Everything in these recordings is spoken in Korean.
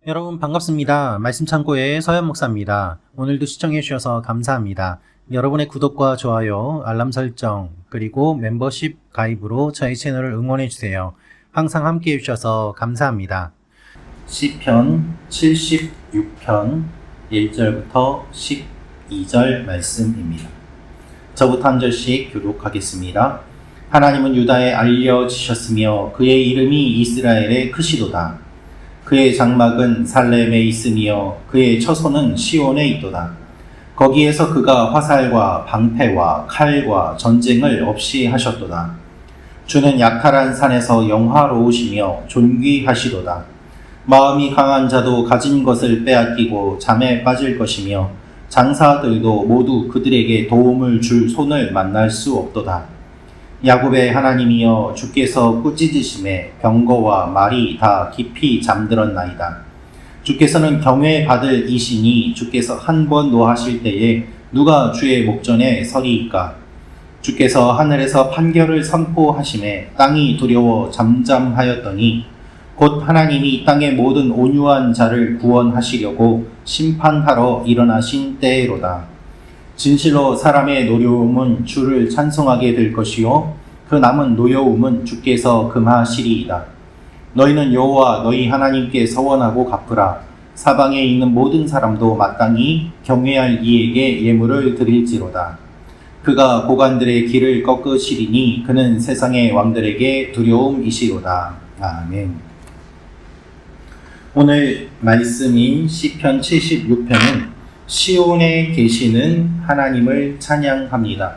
여러분 반갑습니다. 말씀 창고의 서현 목사입니다. 오늘도 시청해 주셔서 감사합니다. 여러분의 구독과 좋아요, 알람 설정, 그리고 멤버십 가입으로 저희 채널을 응원해 주세요. 항상 함께 해 주셔서 감사합니다. 시편 76편 1절부터 12절 말씀입니다. 저부터 한 절씩 교독하겠습니다. 하나님은 유다에 알려지셨으며 그의 이름이 이스라엘에 크시도다. 그의 장막은 살렘에 있으며 그의 처소는 시온에 있도다. 거기에서 그가 화살과 방패와 칼과 전쟁을 없이 하셨도다. 주는 약탈한 산에서 영화로우시며 존귀하시도다. 마음이 강한 자도 가진 것을 빼앗기고 잠에 빠질 것이며 장사들도 모두 그들에게 도움을 줄 손을 만날 수 없도다. 야곱의 하나님이여 주께서 꾸짖으심에 병거와 말이 다 깊이 잠들었나이다. 주께서는 경외받을 이시니 주께서 한 번 노하실 때에 누가 주의 목전에 서리이까. 주께서 하늘에서 판결을 선포하심에 땅이 두려워 잠잠하였더니 곧 하나님이 땅의 모든 온유한 자를 구원하시려고 심판하러 일어나신 때로다. 진실로 사람의 노여움은 주를 찬송하게 될 것이요 그 남은 노여움은 주께서 금하시리이다. 너희는 여호와 너희 하나님께 서원하고 갚으라. 사방에 있는 모든 사람도 마땅히 경외할 이에게 예물을 드릴지로다. 그가 고관들의 길을 꺾으시리니 그는 세상의 왕들에게 두려움이시로다. 아멘. 오늘 말씀인 시편 76편은 시온에 계시는 하나님을 찬양합니다.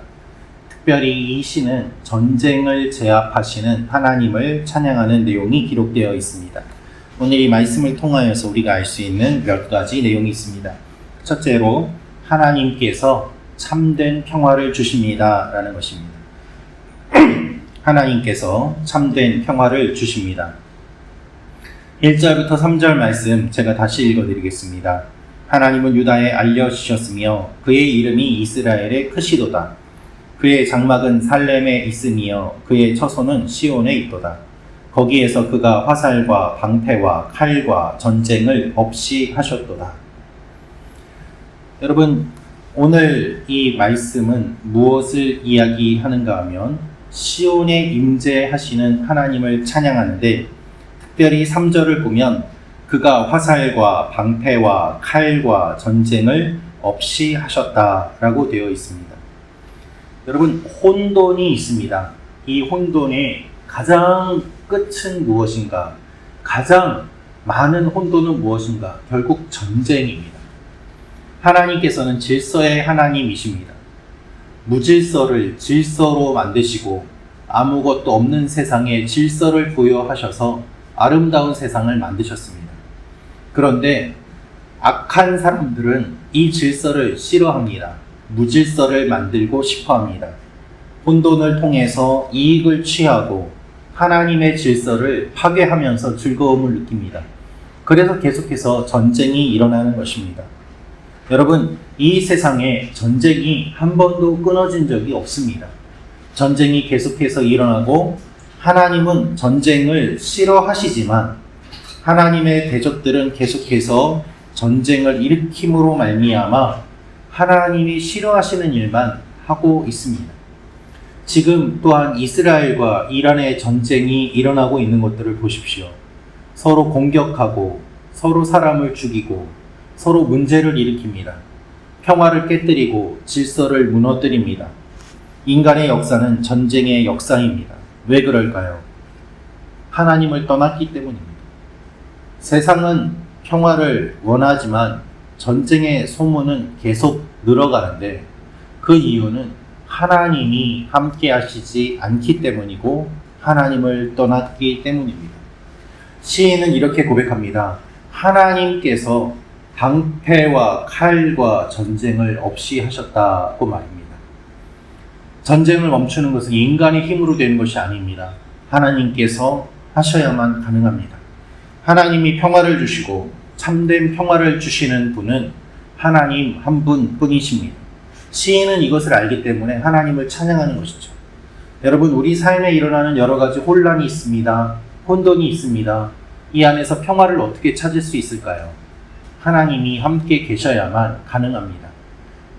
특별히 이 시는 전쟁을 제압하시는 하나님을 찬양하는 내용이 기록되어 있습니다. 오늘 이 말씀을 통하여서 우리가 알 수 있는 몇 가지 내용이 있습니다. 첫째로 하나님께서 참된 평화를 주십니다 라는 것입니다. 하나님께서 참된 평화를 주십니다. 1절부터 3절 말씀 제가 다시 읽어드리겠습니다. 하나님은 유다에 알려지셨으며 그의 이름이 이스라엘에 크시도다. 그의 장막은 살렘에 있으며 그의 처소는 시온에 있도다. 거기에서 그가 화살과 방패와 칼과 전쟁을 없이 하셨도다. 여러분, 오늘 이 말씀은 무엇을 이야기하는가 하면 시온에 임재하시는 하나님을 찬양하는데, 특별히 3절을 보면 그가 화살과 방패와 칼과 전쟁을 없이 하셨다라고 되어 있습니다. 여러분, 혼돈이 있습니다. 이 혼돈의 가장 끝은 무엇인가? 가장 많은 혼돈은 무엇인가? 결국 전쟁입니다. 하나님께서는 질서의 하나님이십니다. 무질서를 질서로 만드시고 아무것도 없는 세상에 질서를 부여하셔서 아름다운 세상을 만드셨습니다. 그런데 악한 사람들은 이 질서를 싫어합니다. 무질서를 만들고 싶어합니다. 혼돈을 통해서 이익을 취하고 하나님의 질서를 파괴하면서 즐거움을 느낍니다. 그래서 계속해서 전쟁이 일어나는 것입니다. 여러분, 이 세상에 전쟁이 한 번도 끊어진 적이 없습니다. 전쟁이 계속해서 일어나고 하나님은 전쟁을 싫어하시지만 하나님의 대적들은 계속해서 전쟁을 일으킴으로 말미암아 하나님이 싫어하시는 일만 하고 있습니다. 지금 또한 이스라엘과 이란의 전쟁이 일어나고 있는 것들을 보십시오. 서로 공격하고 서로 사람을 죽이고 서로 문제를 일으킵니다. 평화를 깨뜨리고 질서를 무너뜨립니다. 인간의 역사는 전쟁의 역사입니다. 왜 그럴까요? 하나님을 떠났기 때문입니다. 세상은 평화를 원하지만 전쟁의 소문은 계속 늘어가는데 그 이유는 하나님이 함께 하시지 않기 때문이고 하나님을 떠났기 때문입니다. 시인은 이렇게 고백합니다. 하나님께서 방패와 칼과 전쟁을 없이 하셨다고 말입니다. 전쟁을 멈추는 것은 인간의 힘으로 되는 것이 아닙니다. 하나님께서 하셔야만 가능합니다. 하나님이 평화를 주시고 참된 평화를 주시는 분은 하나님 한 분뿐이십니다. 시인은 이것을 알기 때문에 하나님을 찬양하는 것이죠. 여러분, 우리 삶에 일어나는 여러 가지 혼란이 있습니다. 혼돈이 있습니다. 이 안에서 평화를 어떻게 찾을 수 있을까요? 하나님이 함께 계셔야만 가능합니다.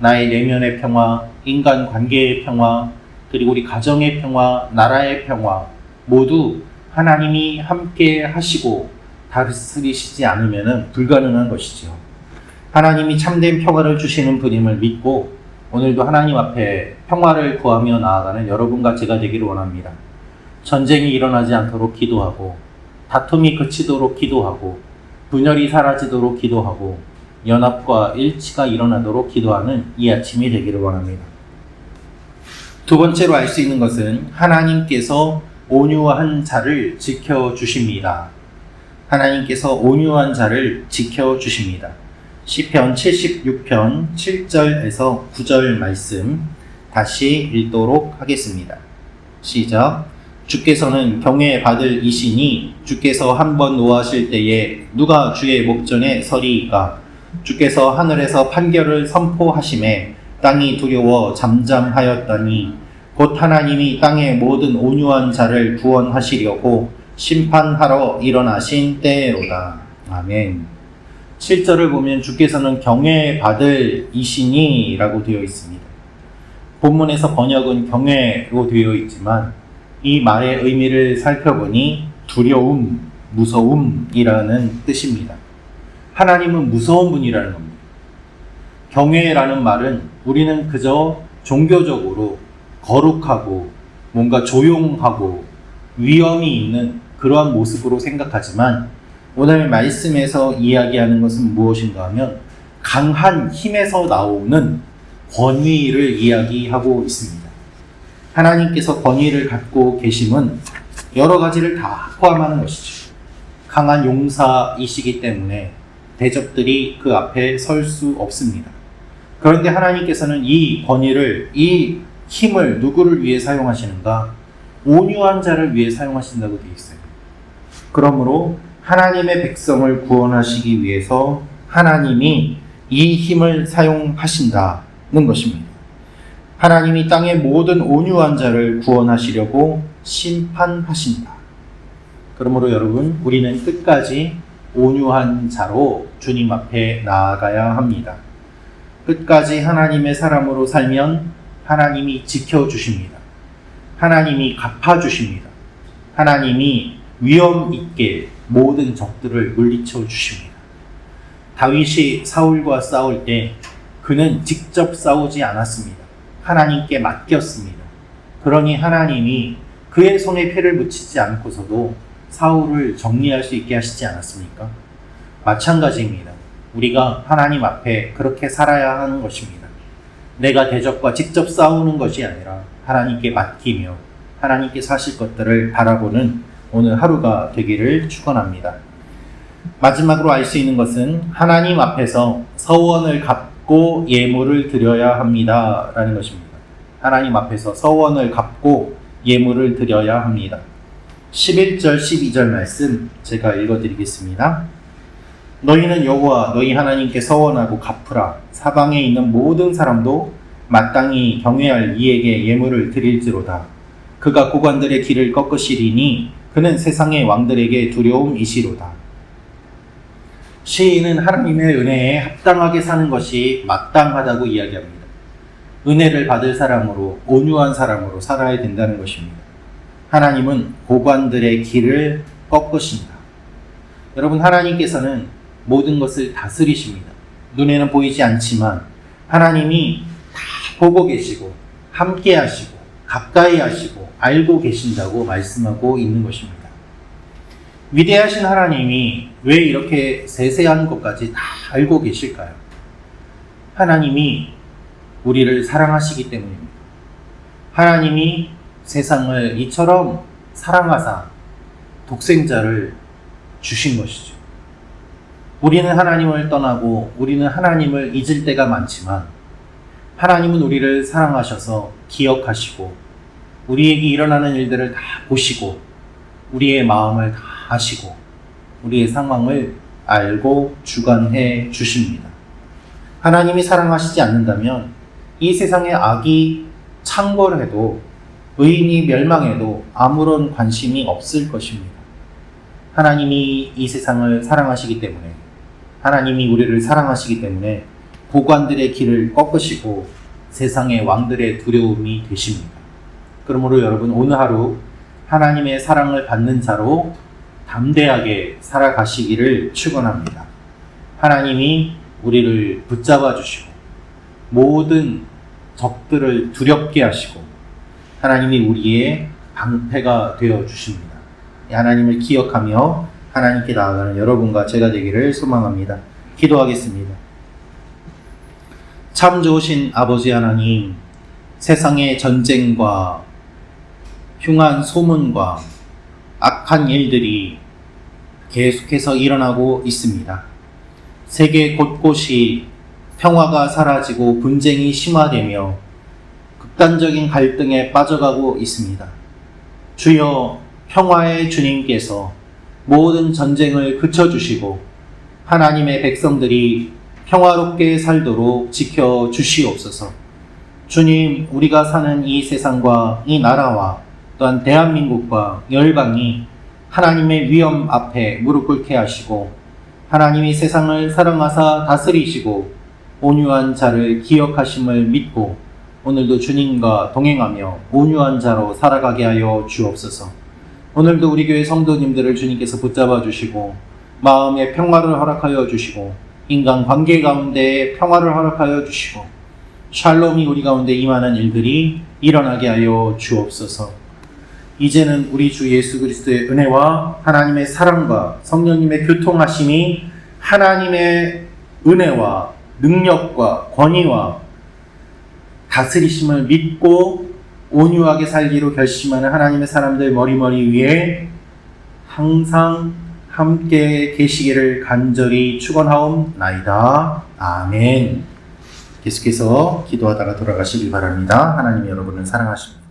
나의 내면의 평화, 인간 관계의 평화, 그리고 우리 가정의 평화, 나라의 평화 모두 하나님이 함께 하시고 다스리시지 않으면 불가능한 것이죠. 하나님이 참된 평화를 주시는 분임을 믿고 오늘도 하나님 앞에 평화를 구하며 나아가는 여러분과 제가 되기를 원합니다. 전쟁이 일어나지 않도록 기도하고 다툼이 그치도록 기도하고 분열이 사라지도록 기도하고 연합과 일치가 일어나도록 기도하는 이 아침이 되기를 원합니다. 두 번째로 알 수 있는 것은 하나님께서 온유한 자를 지켜주십니다. 하나님께서 온유한 자를 지켜주십니다. 시편 76편 7절에서 9절 말씀 다시 읽도록 하겠습니다. 시작. 주께서는 경외받을 이시니 주께서 한번 노하실 때에 누가 주의 목전에 서리이까. 주께서 하늘에서 판결을 선포하심에 땅이 두려워 잠잠하였다니 곧 하나님이 땅의 모든 온유한 자를 구원하시려고 심판하러 일어나신 때로다. 아멘. 7절을 보면 주께서는 경외받을 이시니 라고 되어 있습니다. 본문에서 번역은 경외로 되어 있지만 이 말의 의미를 살펴보니 두려움, 무서움이라는 뜻입니다. 하나님은 무서운 분이라는 겁니다. 경외라는 말은 우리는 그저 종교적으로 거룩하고 뭔가 조용하고 위엄이 있는 그러한 모습으로 생각하지만 오늘 말씀에서 이야기하는 것은 무엇인가 하면 강한 힘에서 나오는 권위를 이야기하고 있습니다. 하나님께서 권위를 갖고 계심은 여러 가지를 다 포함하는 것이죠. 강한 용사이시기 때문에 대적들이 그 앞에 설 수 없습니다. 그런데 하나님께서는 이 권위를, 이 힘을 누구를 위해 사용하시는가? 온유한 자를 위해 사용하신다고 되어 있어요. 그러므로 하나님의 백성을 구원하시기 위해서 하나님이 이 힘을 사용하신다는 것입니다. 하나님이 땅의 모든 온유한 자를 구원하시려고 심판하신다. 그러므로 여러분, 우리는 끝까지 온유한 자로 주님 앞에 나아가야 합니다. 끝까지 하나님의 사람으로 살면 하나님이 지켜주십니다. 하나님이 갚아주십니다. 하나님이 위엄 있게 모든 적들을 물리쳐 주십니다. 다윗이 사울과 싸울 때 그는 직접 싸우지 않았습니다. 하나님께 맡겼습니다. 그러니 하나님이 그의 손에 피를 묻히지 않고서도 사울을 정리할 수 있게 하시지 않았습니까? 마찬가지입니다. 우리가 하나님 앞에 그렇게 살아야 하는 것입니다. 내가 대적과 직접 싸우는 것이 아니라 하나님께 맡기며 하나님께서 하실 것들을 바라보는 오늘 하루가 되기를 축원합니다. 마지막으로 알 수 있는 것은 하나님 앞에서 서원을 갚고 예물을 드려야 합니다 라는 것입니다. 하나님 앞에서 서원을 갚고 예물을 드려야 합니다. 11절 12절 말씀 제가 읽어드리겠습니다. 너희는 여호와 너희 하나님께 서원하고 갚으라. 사방에 있는 모든 사람도 마땅히 경외할 이에게 예물을 드릴지로다. 그가 고관들의 길을 꺾으시리니 그는 세상의 왕들에게 두려움이시로다. 시인은 하나님의 은혜에 합당하게 사는 것이 마땅하다고 이야기합니다. 은혜를 받을 사람으로, 온유한 사람으로 살아야 된다는 것입니다. 하나님은 고관들의 길을 꺾으신다. 여러분, 하나님께서는 모든 것을 다스리십니다. 눈에는 보이지 않지만 하나님이 다 보고 계시고 함께 하시고 가까이 하시고 알고 계신다고 말씀하고 있는 것입니다. 위대하신 하나님이 왜 이렇게 세세한 것까지 다 알고 계실까요? 하나님이 우리를 사랑하시기 때문입니다. 하나님이 세상을 이처럼 사랑하사 독생자를 주신 것이죠. 우리는 하나님을 떠나고 우리는 하나님을 잊을 때가 많지만 하나님은 우리를 사랑하셔서 기억하시고 우리에게 일어나는 일들을 다 보시고 우리의 마음을 다 아시고 우리의 상황을 알고 주관해 주십니다. 하나님이 사랑하시지 않는다면 이 세상에 악이 창궐해도 의인이 멸망해도 아무런 관심이 없을 것입니다. 하나님이 이 세상을 사랑하시기 때문에, 하나님이 우리를 사랑하시기 때문에 고관들의 길을 꺾으시고 세상의 왕들의 두려움이 되십니다. 그러므로 여러분, 오늘 하루 하나님의 사랑을 받는 자로 담대하게 살아가시기를 축원합니다. 하나님이 우리를 붙잡아 주시고 모든 적들을 두렵게 하시고 하나님이 우리의 방패가 되어 주십니다. 하나님을 기억하며 하나님께 나아가는 여러분과 제가 되기를 소망합니다. 기도하겠습니다. 참 좋으신 아버지 하나님, 세상의 전쟁과 흉한 소문과 악한 일들이 계속해서 일어나고 있습니다. 세계 곳곳이 평화가 사라지고 분쟁이 심화되며 극단적인 갈등에 빠져가고 있습니다. 주여, 평화의 주님께서 모든 전쟁을 그쳐주시고 하나님의 백성들이 평화롭게 살도록 지켜주시옵소서. 주님, 우리가 사는 이 세상과 이 나라와 또한 대한민국과 열방이 하나님의 위엄 앞에 무릎 꿇게 하시고 하나님이 세상을 사랑하사 다스리시고 온유한 자를 기억하심을 믿고 오늘도 주님과 동행하며 온유한 자로 살아가게 하여 주옵소서. 오늘도 우리 교회 성도님들을 주님께서 붙잡아 주시고 마음의 평화를 허락하여 주시고 인간 관계 가운데 평화를 허락하여 주시고 샬롬이 우리 가운데 임하는 일들이 일어나게 하여 주옵소서. 이제는 우리 주 예수 그리스도의 은혜와 하나님의 사랑과 성령님의 교통하심이 하나님의 은혜와 능력과 권위와 다스리심을 믿고 온유하게 살기로 결심하는 하나님의 사람들 머리머리 위에 항상 함께 계시기를 간절히 축원하옵나이다. 아멘. 계속해서 기도하다가 돌아가시길 바랍니다. 하나님 여러분을 사랑하십니다.